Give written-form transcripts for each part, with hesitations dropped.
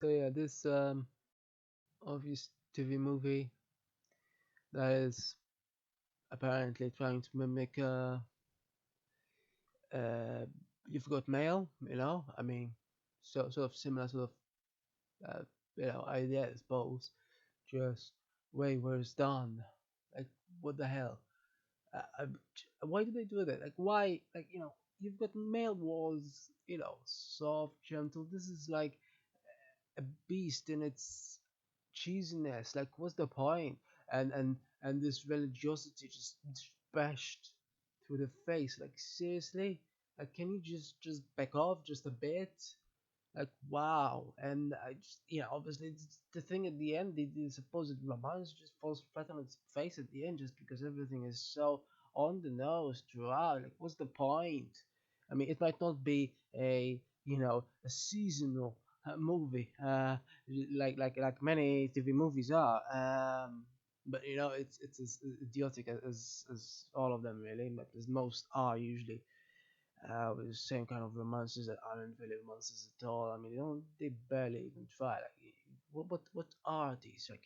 So yeah, this obvious TV movie that is apparently trying to mimic uh You've Got Mail, you know? I mean, sort of similar sort of idea, I suppose. Just way worse done. Like what the hell? Why do they do that? Like why? Like You've Got Mail was soft, gentle. This is like a beast in its cheesiness. Like, what's the point? And this religiosity just bashed through the face. Like, seriously? Like, can you just back off just a bit? Like, wow. And I just, obviously the thing at the end, the supposed romance just falls flat on its face at the end, just because everything is so on the nose throughout. Like, what's the point? I mean, it might not be a seasonal movie, like many TV movies are. But it's as idiotic as all of them really, but as most are usually with the same kind of romances that aren't really romances at all. I mean, they barely even try. Like, what are these? Like,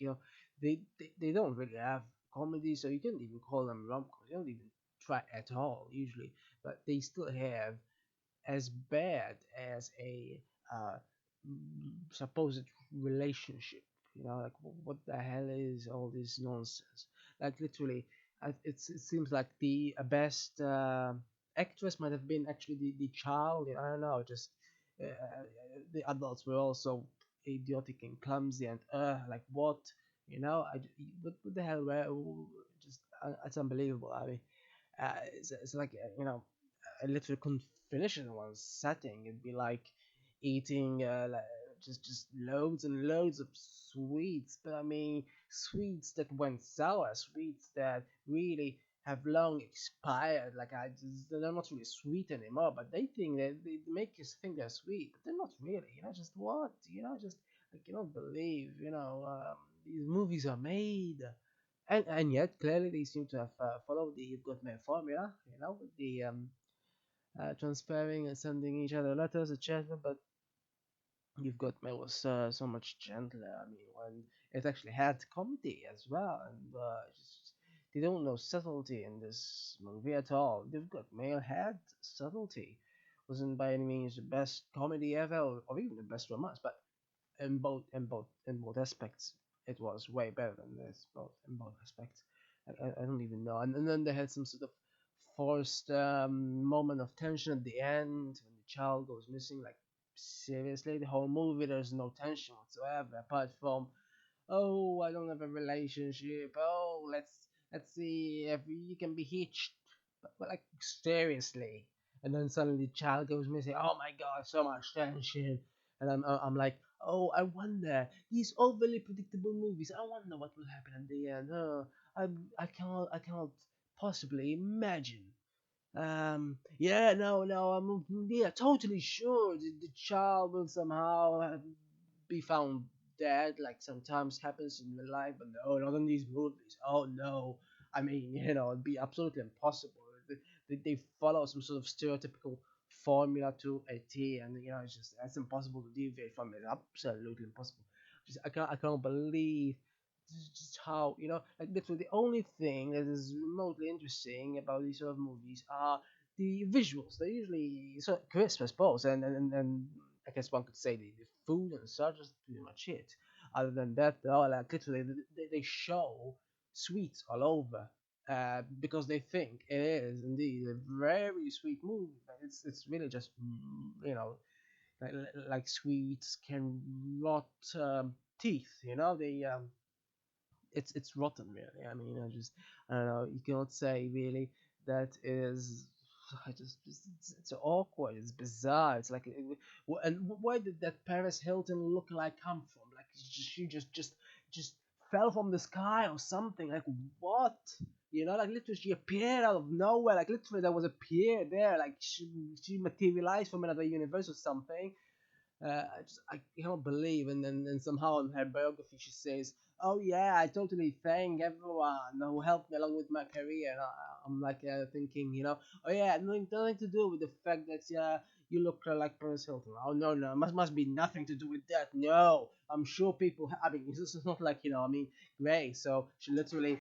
they don't really have comedy, so you can't even call them rom coms. You don't even try at all usually, but they still have as bad as a uh, supposed relationship. Like what the hell is all this nonsense? Like literally, it seems like the best actress might have been actually the child. I don't know. Just the adults were also idiotic and clumsy and like what? What the hell? Where? Just it's unbelievable. I mean, it's like I literally couldn't finish it in one setting. It'd be like eating just loads and loads of sweets, but I mean sweets that went sour, sweets that really have long expired. Like they're not really sweet anymore, but they think that they make us think they're sweet, but they're not really. Just what? Just I cannot believe these movies are made. And yet clearly they seem to have followed the You've Got Mail formula, with the transferring and sending each other letters, etc. But You've Got Mail was so much gentler. I mean, when it actually had comedy as well, and just they don't know subtlety in this movie at all. You've Got Mail had subtlety. Wasn't by any means the best comedy ever, or even the best romance, but in both aspects, it was way better than this. Both in both aspects, I don't even know. And then they had some sort of forced moment of tension at the end when the child goes missing. Like seriously, the whole movie there's no tension whatsoever apart from, oh, I don't have a relationship. Oh, let's see if you can be hitched. But like seriously, and then suddenly the child goes missing. Oh my god, so much tension. And I'm like, oh, I wonder these overly predictable movies. I wonder what will happen at the end. I cannot possibly imagine. Yeah, no, yeah, totally sure the child will somehow be found dead, like sometimes happens in real life, but no, not in these movies. Oh no, I mean, it'd be absolutely impossible. They follow some sort of stereotypical formula to a T, and it's impossible to deviate from it. Absolutely impossible. I can't believe just how like literally the only thing that is remotely interesting about these sort of movies are the visuals. They're usually so crisp, I suppose, and I guess one could say the food and such is pretty much it. Other than that, though, like literally they show sweets all over. Because they think it is indeed a very sweet movie, but it's really just like, like sweets can rot teeth. It's rotten really. I mean, I don't know. You cannot say really that it is. It's awkward. It's bizarre. It's like, and where did that Paris Hilton look-alike come from? Like she just fell from the sky or something. Like what? Like literally she appeared out of nowhere. Like literally there was a pier there. Like she materialized from another universe or something. I cannot believe. And then somehow in her biography she says, "Oh yeah, I totally thank everyone who helped me along with my career." And I'm like thinking, oh yeah, nothing to do with the fact that you look like Paris Hilton. Oh no, no, must be nothing to do with that. No, I'm sure people. I mean, this is not like I mean, Gray. So she literally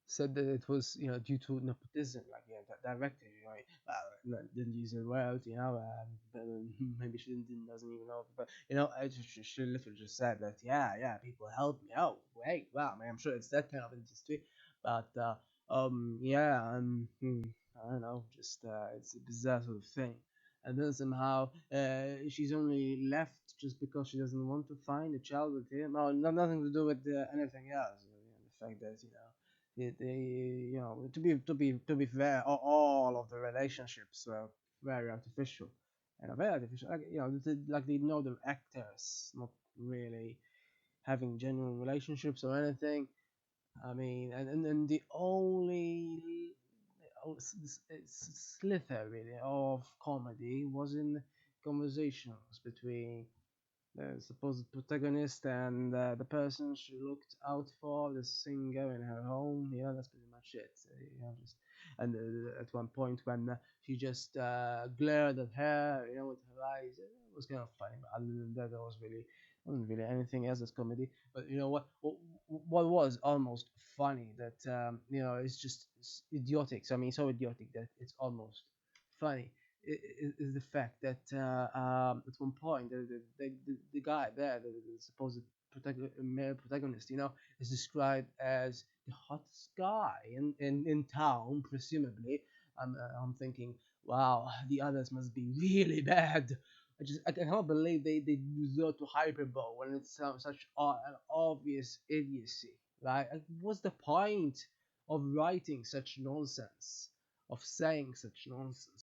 said that it was due to nepotism, like that director, didn't use the word, but, maybe she doesn't even know, but she literally just said that people help me out. Great, wow, man, I'm sure it's that kind of industry, but yeah, I don't know, just it's a bizarre sort of thing. And then somehow she's only left just because she doesn't want to find a child with him. No, nothing to do with anything else. The fact that to be fair, all of the relationships were very artificial, and very artificial. Like like they know the actors, not really having genuine relationships or anything. I mean, and the only slither really of comedy was in conversations between the supposed protagonist and the person she looked out for, the singer in her home. That's pretty much it. Just and at one point when she just glared at her, with her eyes, it was kind of funny. But other than that, there wasn't really anything else as comedy. But you know what was almost funny that it's just it's idiotic. So I mean, so idiotic that it's almost funny is the fact that at one point the guy there, the supposed male protagonist, is described as the hottest guy in town, presumably. I'm thinking, wow, the others must be really bad. I cannot believe they resort to hyperbole when it's such an obvious idiocy, right? Like, what's the point of writing such nonsense, of saying such nonsense?